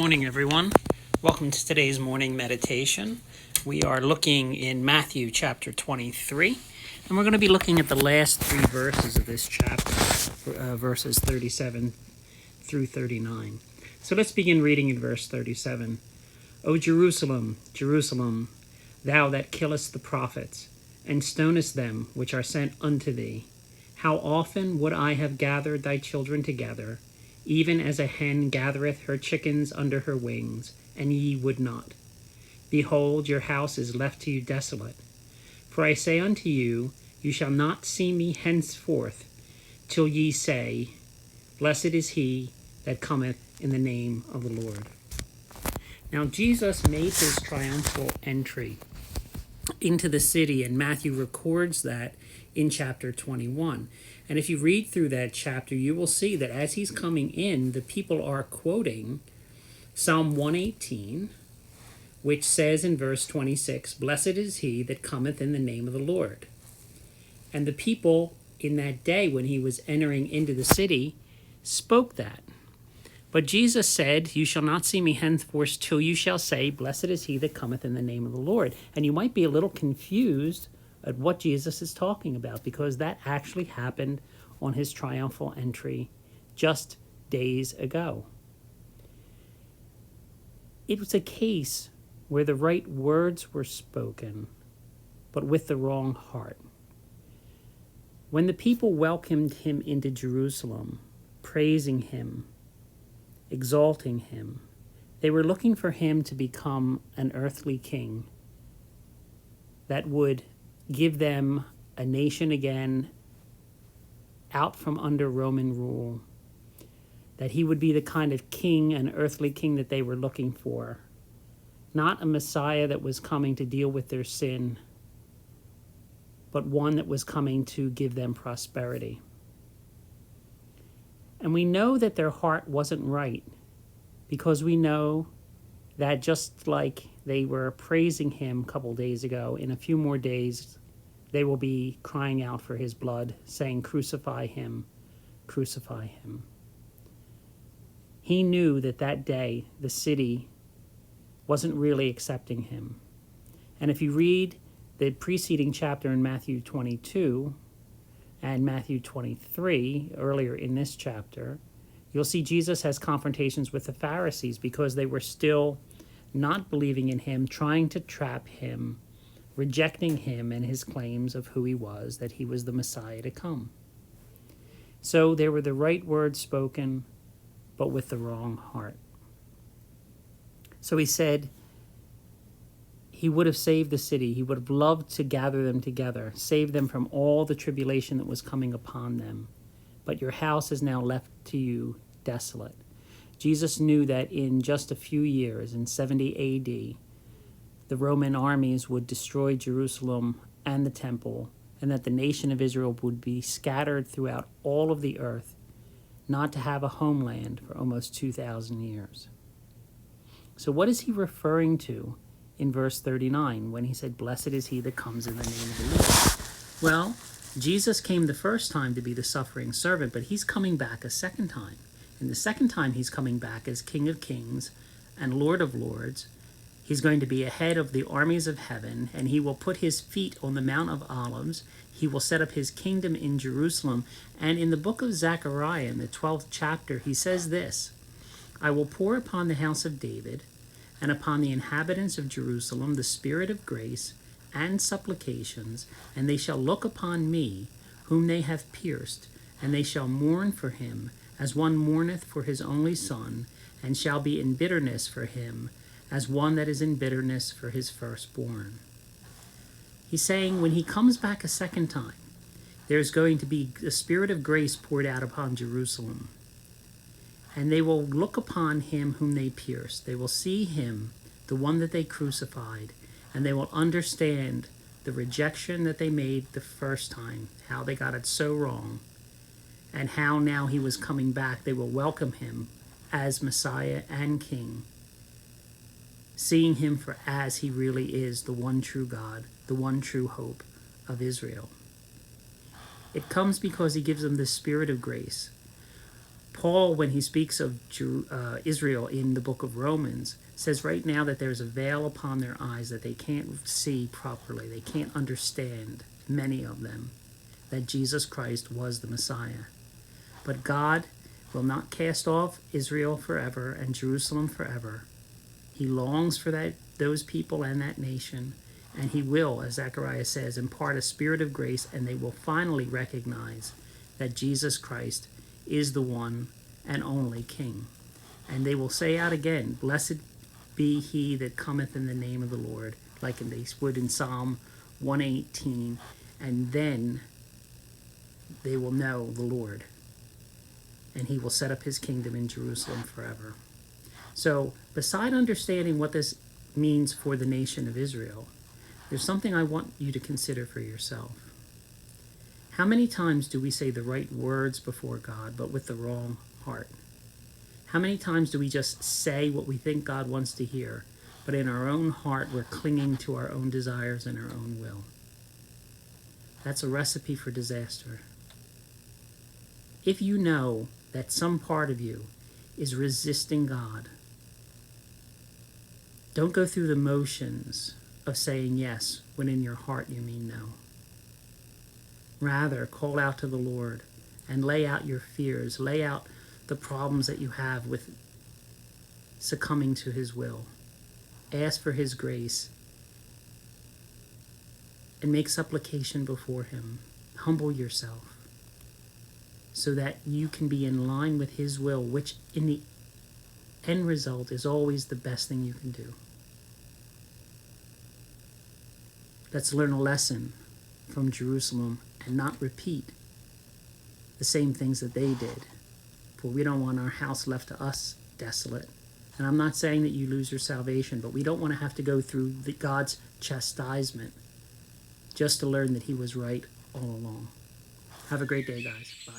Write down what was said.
morning, everyone. Welcome to today's morning meditation. We are looking in Matthew chapter 23, and we're going to be looking at the last three verses of this chapter, verses 37 through 39. So let's begin reading in verse 37. O Jerusalem, Jerusalem, thou that killest the prophets, and stonest them which are sent unto thee, how often would I have gathered thy children together, even as a hen gathereth her chickens under her wings, and ye would not. Behold, your house is left to you desolate. For I say unto you, you shall not see me henceforth, till ye say, Blessed is he that cometh in the name of the Lord. Now Jesus made his triumphal entry into the city, and Matthew records that in chapter 21. And if you read through that chapter, you will see that as he's coming in, the people are quoting Psalm 118, which says in verse 26, Blessed is he that cometh in the name of the Lord. And the people in that day when he was entering into the city spoke that. But Jesus said, You shall not see me henceforth till you shall say, Blessed is he that cometh in the name of the Lord. And you might be a little confused at what Jesus is talking about, because that actually happened on his triumphal entry just days ago. It was a case where the right words were spoken, but with the wrong heart. When the people welcomed him into Jerusalem, praising him, exalting him, they were looking for him to become an earthly king that would give them a nation again out from under Roman rule, that he would be the kind of king, an earthly king that they were looking for, not a Messiah that was coming to deal with their sin, but one that was coming to give them prosperity. And we know that their heart wasn't right, because we know that just like they were praising him a couple days ago, in a few more days they will be crying out for his blood, saying, Crucify him, crucify him. He knew that that day the city wasn't really accepting him. And if you read the preceding chapter in Matthew 22 and Matthew 23, earlier in this chapter, you'll see Jesus has confrontations with the Pharisees because they were still not believing in him, trying to trap him, rejecting him and his claims of who he was, that he was the Messiah to come. So there were the right words spoken, but with the wrong heart. So he said he would have saved the city. He would have loved to gather them together, save them from all the tribulation that was coming upon them. But your house is now left to you desolate. Jesus knew that in just a few years, in 70 A.D., the Roman armies would destroy Jerusalem and the temple, and that the nation of Israel would be scattered throughout all of the earth, not to have a homeland for almost 2,000 years. So what is he referring to in verse 39 when he said, Blessed is he that comes in the name of the Lord? Well, Jesus came the first time to be the suffering servant, but he's coming back a second time. And the second time he's coming back as King of Kings and Lord of Lords. He's going to be ahead of the armies of heaven, and he will put his feet on the Mount of Olives. He will set up his kingdom in Jerusalem. And in the book of Zechariah, in the 12th chapter, he says this, I will pour upon the house of David and upon the inhabitants of Jerusalem the spirit of grace and supplications, and they shall look upon me, whom they have pierced, and they shall mourn for him, as one mourneth for his only son, and shall be in bitterness for him, as one that is in bitterness for his firstborn. He's saying when he comes back a second time, there's going to be a spirit of grace poured out upon Jerusalem. And they will look upon him whom they pierced. They will see him, the one that they crucified, and they will understand the rejection that they made the first time, how they got it so wrong, and how now he was coming back. They will welcome him as Messiah and King, seeing him for as he really is, the one true God, the one true hope of Israel. It comes because he gives them the spirit of grace, Paul, when he speaks of Israel in the book of Romans, says right now that there's a veil upon their eyes that they can't see properly. They can't understand, many of them, that Jesus Christ was the Messiah. But God will not cast off Israel forever and Jerusalem forever. He longs for those people and that nation, and he will, as Zechariah says, impart a spirit of grace, and they will finally recognize that Jesus Christ is the one and only King. And they will say out again, "Blessed be he that cometh in the name of the Lord," like they would in Psalm 118, and then they will know the Lord, and he will set up his kingdom in Jerusalem forever. So, beside understanding what this means for the nation of Israel, there's something I want you to consider for yourself. How many times do we say the right words before God, but with the wrong heart? How many times do we just say what we think God wants to hear, but in our own heart we're clinging to our own desires and our own will? That's a recipe for disaster. If you know that some part of you is resisting God, don't go through the motions of saying yes when in your heart you mean no. Rather, call out to the Lord and lay out your fears, lay out the problems that you have with succumbing to his will. Ask for his grace and make supplication before him. Humble yourself so that you can be in line with his will, which in the end result is always the best thing you can do. Let's learn a lesson from Jerusalem and not repeat the same things that they did. For we don't want our house left to us desolate. And I'm not saying that you lose your salvation, but we don't want to have to go through God's chastisement just to learn that he was right all along. Have a great day, guys. Bye.